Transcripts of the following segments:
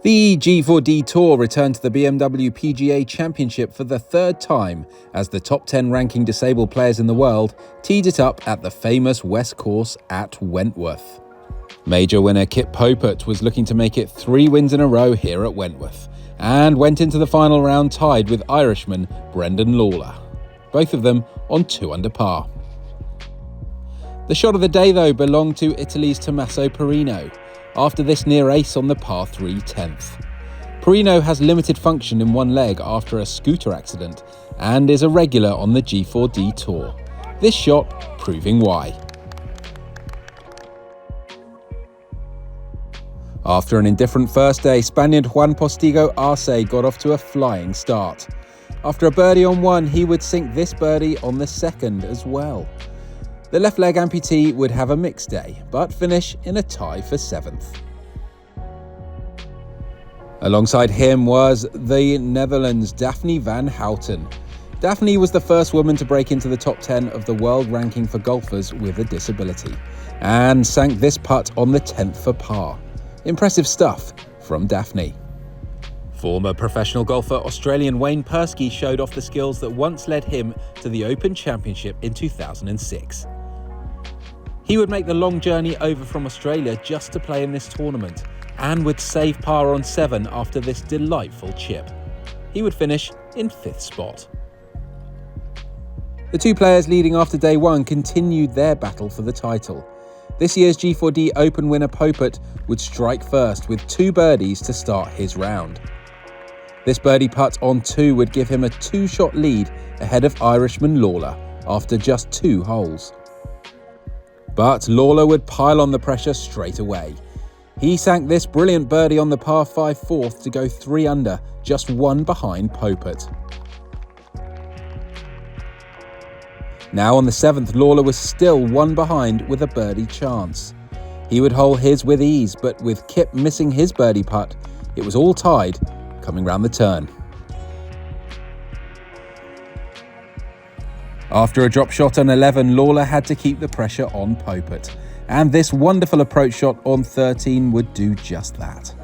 The G4D Tour returned to the BMW PGA Championship for the third time as the top 10 ranking disabled players in the world teed it up at the famous West Course at Wentworth. Major winner Kipp Popert was looking to make it 3 wins in a row here at Wentworth and went into the final round tied with Irishman Brendan Lawler, both of them on 2 under par. The shot of the day, though, belonged to Italy's Tommaso Perino, after this near ace on the par 3 10th. Perino has limited function in one leg after a scooter accident and is a regular on the G4D Tour. This shot proving why. After an indifferent first day, Spaniard Juan Postigo Arce got off to a flying start. After a birdie on 1, he would sink this birdie on the 2nd as well. The left leg amputee would have a mixed day, but finish in a tie for 7th. Alongside him was the Netherlands' Daphne van Houten. Daphne was the first woman to break into the top 10 of the world ranking for golfers with a disability, and sank this putt on the 10th for par. Impressive stuff from Daphne. Former professional golfer Australian Wayne Persky showed off the skills that once led him to the Open Championship in 2006. He would make the long journey over from Australia just to play in this tournament and would save par on 7 after this delightful chip. He would finish in 5th spot. The 2 players leading after day 1 continued their battle for the title. This year's G4D Open winner Popert would strike first with 2 birdies to start his round. This birdie putt on 2 would give him a 2-shot lead ahead of Irishman Lawler after just 2 holes. But Lawler would pile on the pressure straight away. He sank this brilliant birdie on the par 5 4th to go 3 under, just 1 behind Popert. Now on the 7th, Lawler was still 1 behind with a birdie chance. He would hole his with ease, but with Kipp missing his birdie putt, it was all tied coming round the turn. After a drop shot on 11, Lawler had to keep the pressure on Popert, and this wonderful approach shot on 13 would do just that.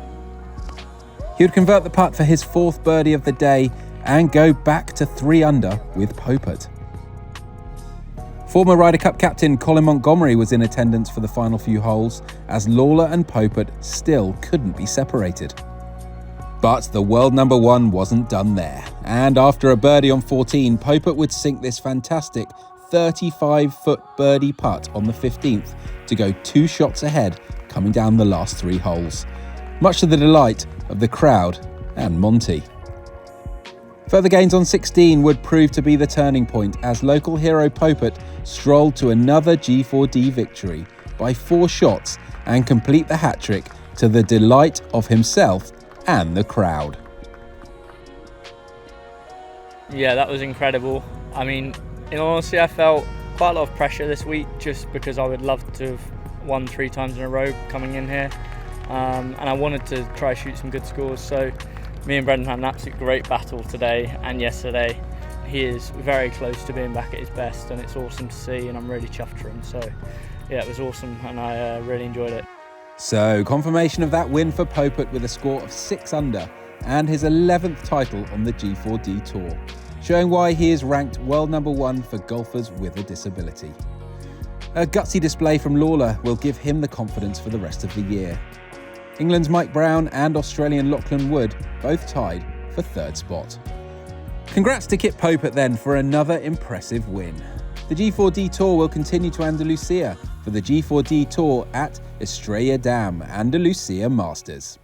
He would convert the putt for his 4th birdie of the day and go back to 3 under with Popert. Former Ryder Cup captain Colin Montgomerie was in attendance for the final few holes, as Lawler and Popert still couldn't be separated. But the world number 1 wasn't done there, and after a birdie on 14, Popert would sink this fantastic 35-foot birdie putt on the 15th to go 2 shots ahead coming down the last 3 holes, much to the delight of the crowd and Monty. Further gains on 16 would prove to be the turning point as local hero Popert strolled to another G4D victory by 4 shots and complete the hat-trick to the delight of himself and the crowd. Yeah, that was incredible. I mean, in all honesty, I felt quite a lot of pressure this week just because I would love to have won 3 times in a row coming in here. And I wanted to try shoot some good scores. So me and Brendan had an absolute great battle today and yesterday. He is very close to being back at his best and it's awesome to see, and I'm really chuffed for him. So yeah, it was awesome and I really enjoyed it. So, confirmation of that win for Popert with a score of 6 under and his 11th title on the G4D Tour, showing why he is ranked world number 1 for golfers with a disability. A gutsy display from Lawler will give him the confidence for the rest of the year. England's Mike Brown and Australian Lachlan Wood both tied for 3rd spot. Congrats to Kipp Popert then for another impressive win. The G4D Tour will continue to Andalusia for the G4D Tour at Estrella Damm Andalusia Masters.